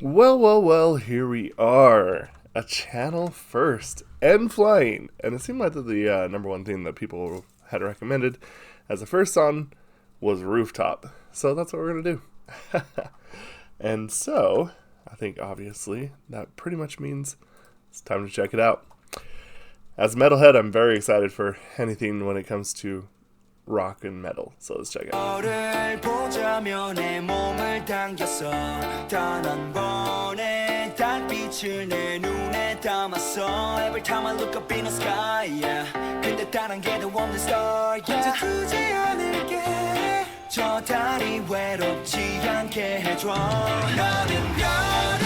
Well, here we are. A channel first and flying. And it seemed like that the number one thing that people had recommended as a first song was Rooftop. So that's what we're going to do. And so, I think obviously that pretty much means it's time to check it out. As a metalhead, I'm very excited for anything when it comes to rock and metal. So let's check it out. 너를 보자며 내 몸을 당겼어 단 한 번의 달빛을 내 눈에 담았어 Every time I look up in the sky yeah. 근데 단 한 개도 없는 star yeah. 이제 두지 않을게 저 달이 외롭지 않게 해줘 너는 별을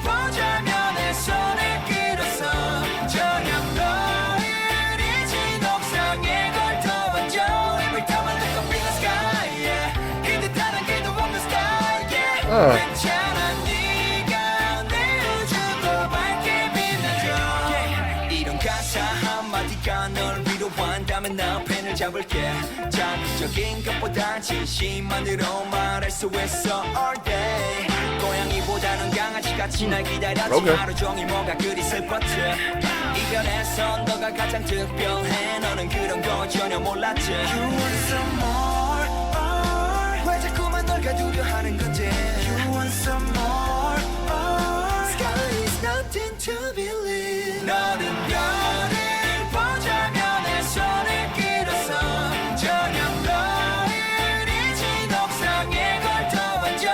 보자며 내 손을 끌었어 저녁 너를 잊은 옥상에 걸터와줘 Every time I look up in the sky yeah. 근데 단 한 개도 없는 star yeah. 괜찮아 네가 내 우주도 밝게 빛나줘 yeah. 이런 가사 한마디가 널 위로한다면 난 펜을 잡을게 자극적인 것보다 진심만으로 말할 수 있어 all day 고양이보다는 강아지같이 날 기다렸지 하루 종일 뭐가 그리 슬펐지 이별에선 너가 가장 특별해 너는 그런 거 전혀 몰랐지 You want some more oh. 왜 자꾸만 널 가두려 하는 건지 You want some more oh. Sky is nothing to believe 너는 별을 보자며 내 손을 끌었어 저녁 너를 잊은 옥상에 걸터와줘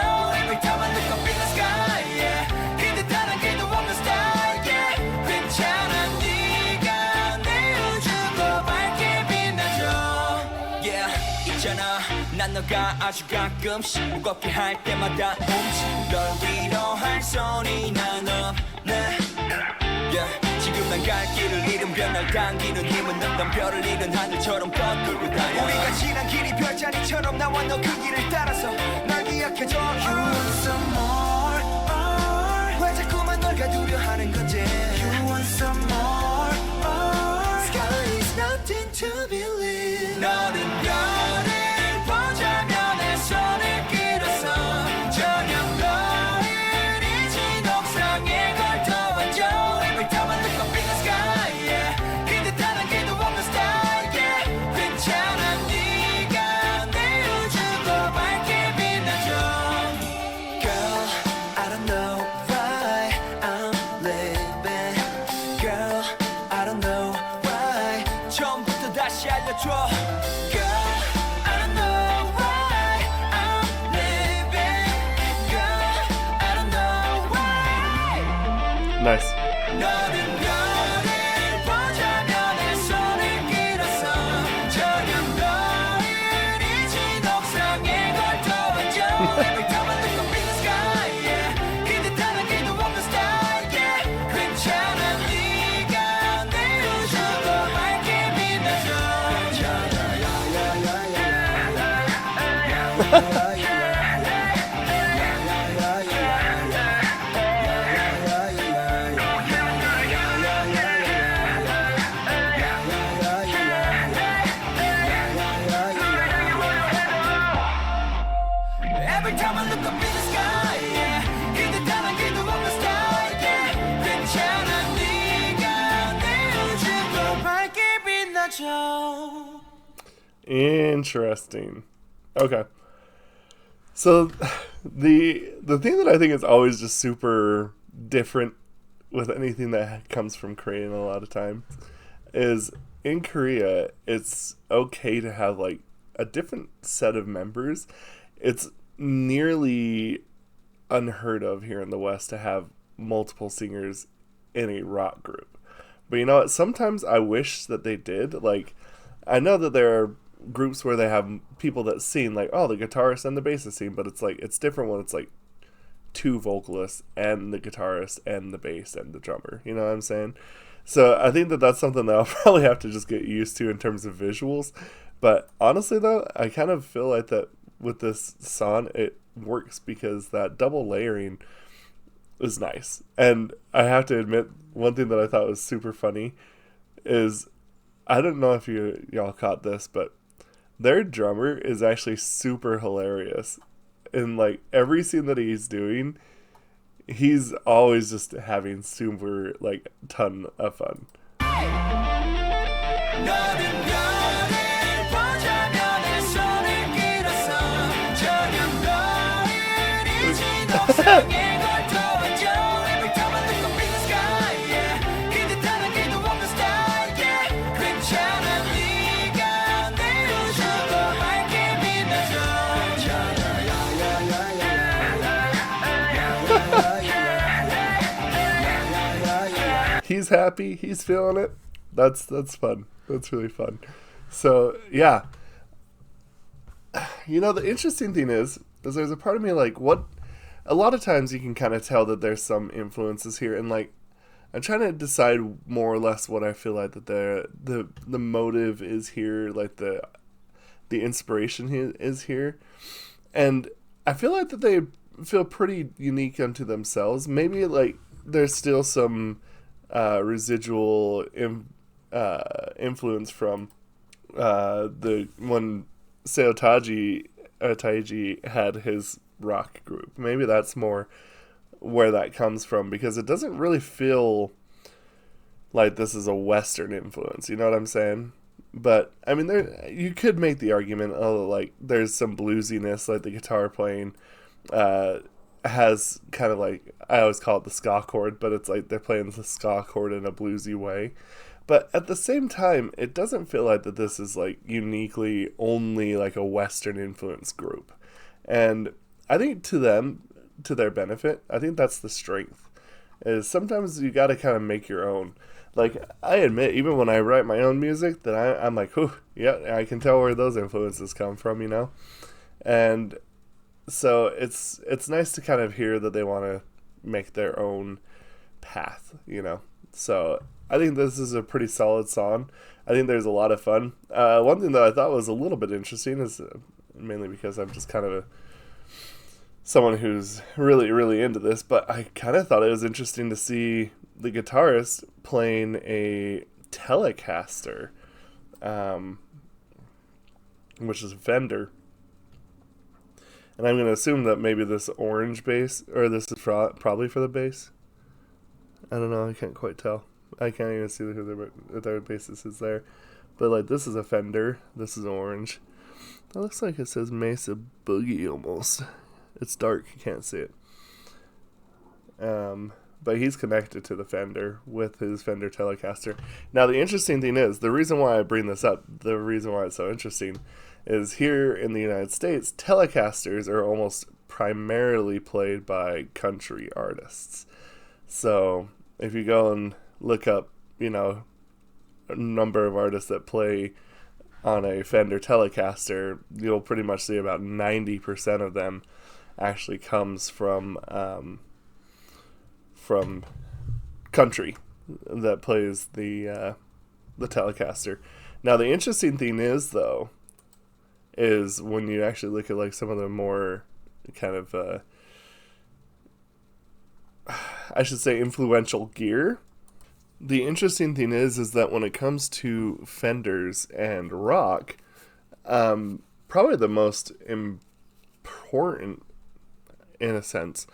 Every time I look up in the sky yeah. 근데 단 한 개도 없는 star yeah. 괜찮아 네가 내 우주도 밝게 빛나줘 yeah. 있잖아 난 너가 아주 가끔씩 무겁게 할 때마다 널 위로할 손이 난 없네 yeah. 지금 난 갈 길을 잃은 별날 당기는 힘은 없던 별을 잃은 하늘처럼 거꾸로 다녀 우리가 지난 길이 별자리처럼 나와 너 그 길을 따라서 날 기억해줘 You want some more oh. 왜 자꾸만 널 가두려 하는 건지 You want some more oh. Sky is nothing to believe 너는 별을 보자며 내 손을 끌었어 저녁 너를 잊은 옥상에 걸터와줘 Every time I look up in the sky yeah. 근데 단 한 개도 없는 star yeah. 괜찮아 네가 내 우주도 밝게 빛나줘 Girl I don't know why I'm living Girl I don't know why 처음부터 다시 알려줘 Girl I don't know why I'm living Girl I don't know why Nice. 너는 별을 보자며 내 손을 끌었어 저녁 너를 잊은 옥상에 걸터와줘 Every time I look up in the sky yeah. 근데 단 한 개도 없는 star yeah. 괜찮아 네가 내 우주도 밝게 Every time I look up in the sky yeah. 근데 단 한 개도 없는 star yeah. 괜찮아 네가 내 우주도 밝게 빛나줘 Interesting. Okay. So the thing that I think is always just super different with anything that comes from Korean a lot of time is in Korea it's okay to have like a different set of members. It's nearly unheard of here in the West to have multiple singers in a rock group. But you know what? Sometimes I wish that they did. Like, I know that there are groups where they have people that sing, like, oh, the guitarist and the bassist sing, but it's like, it's different when it's like two vocalists and the guitarist and the bass and the drummer. You know what I'm saying? So I think that that's something that I'll probably have to just get used to in terms of visuals. But honestly, though, I kind of feel like that with this song, it works because that double layering is nice. And I have to admit, one thing that I thought was super funny is, I don't know if y'all caught this, but their drummer is actually super hilarious. In like every scene that he's doing, he's always just having super like ton of fun. He's happy. He's feeling it. That's fun. That's really fun. So yeah, the interesting thing is there's a part of me like what. A lot of times you can kind of tell that there's some influences here, and like I'm trying to decide more or less what I feel like that the motive is here, like the inspiration is here, and I feel like that they feel pretty unique unto themselves. Maybe like there's still some residual influence from the when Seo Taiji had his rock group. Maybe that's more where that comes from, because it doesn't really feel like this is a Western influence. You know what I'm saying? But I mean, you could make the argument, like there's some bluesiness, like the guitar playing has kind of like, I always call it the ska chord, but it's like they're playing the ska chord in a bluesy way. But at the same time, it doesn't feel like that this is like uniquely only like a Western influence group. And I think to their benefit, I think that's the strength. Is sometimes you got to kind of make your own. Like, I admit, even when I write my own music, that I'm like, oh, yeah, I can tell where those influences come from. And so it's nice to kind of hear that they want to make their own path. So I think this is a pretty solid song. I think there's a lot of fun. One thing that I thought was a little bit interesting is mainly because I'm just kind of someone who's really, really into this, but I kind of thought it was interesting to see the guitarist playing a Telecaster, which is a Fender. And I'm going to assume that maybe this orange bass, or this is probably for the bass. I don't know, I can't quite tell. I can't even see who their bassist is there. But like, this is a Fender, this is orange. That looks like it says Mesa Boogie almost. It's dark, you can't see it. But he's connected to the Fender with his Fender Telecaster. Now, the interesting thing is, the reason why I bring this up, the reason why it's so interesting, is here in the United States, Telecasters are almost primarily played by country artists. So, if you go and look up, a number of artists that play on a Fender Telecaster, you'll pretty much see about 90% of them actually comes from country that plays the Telecaster. Now, the interesting thing is, though, is when you actually look at like some of the more kind of I should say influential gear. The interesting thing is that when it comes to Fenders and rock, probably the most important, in a sense,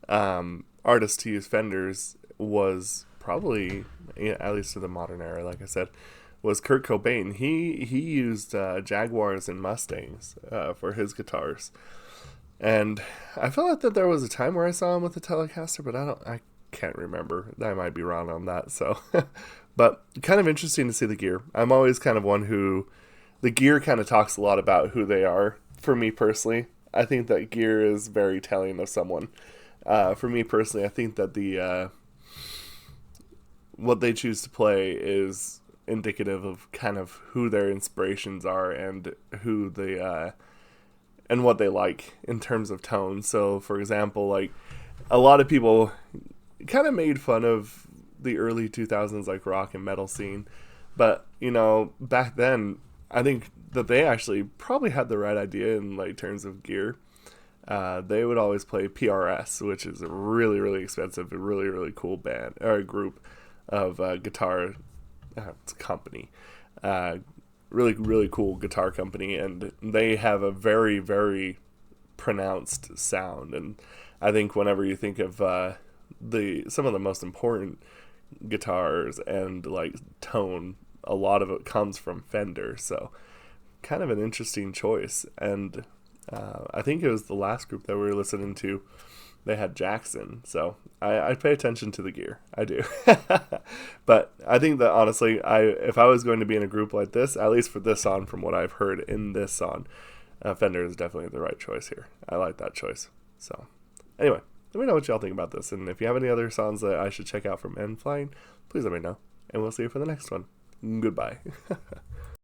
artist to use Fenders was probably, at least in the modern era, like I said, was Kurt Cobain. He used Jaguars and Mustangs for his guitars. And I felt like that there was a time where I saw him with a Telecaster, but I can't remember. I might be wrong on that. So, but kind of interesting to see the gear. I'm always kind of one who, the gear kind of talks a lot about who they are. For me personally, I think that gear is very telling of someone. For me personally, I think that the what they choose to play is indicative of kind of who their inspirations are and who they and what they like in terms of tone. So, for example, like a lot of people kind of made fun of the early 2000s like rock and metal scene, but back then I think that they actually probably had the right idea in like terms of gear. They would always play PRS, which is a really, really expensive and really, really cool band or group of guitar company. Really, really cool guitar company, and they have a very, very pronounced sound. And I think whenever you think of some of the most important guitars and like tone, a lot of it comes from Fender. So kind of an interesting choice. And I think it was the last group that we were listening to, they had Jackson. So I pay attention to the gear. I do. But I think that honestly, if I was going to be in a group like this, at least for this song, from what I've heard in this song, Fender is definitely the right choice here. I like that choice. So anyway, let me know what y'all think about this. And if you have any other songs that I should check out from End Flying, please let me know. And we'll see you for the next one. Goodbye.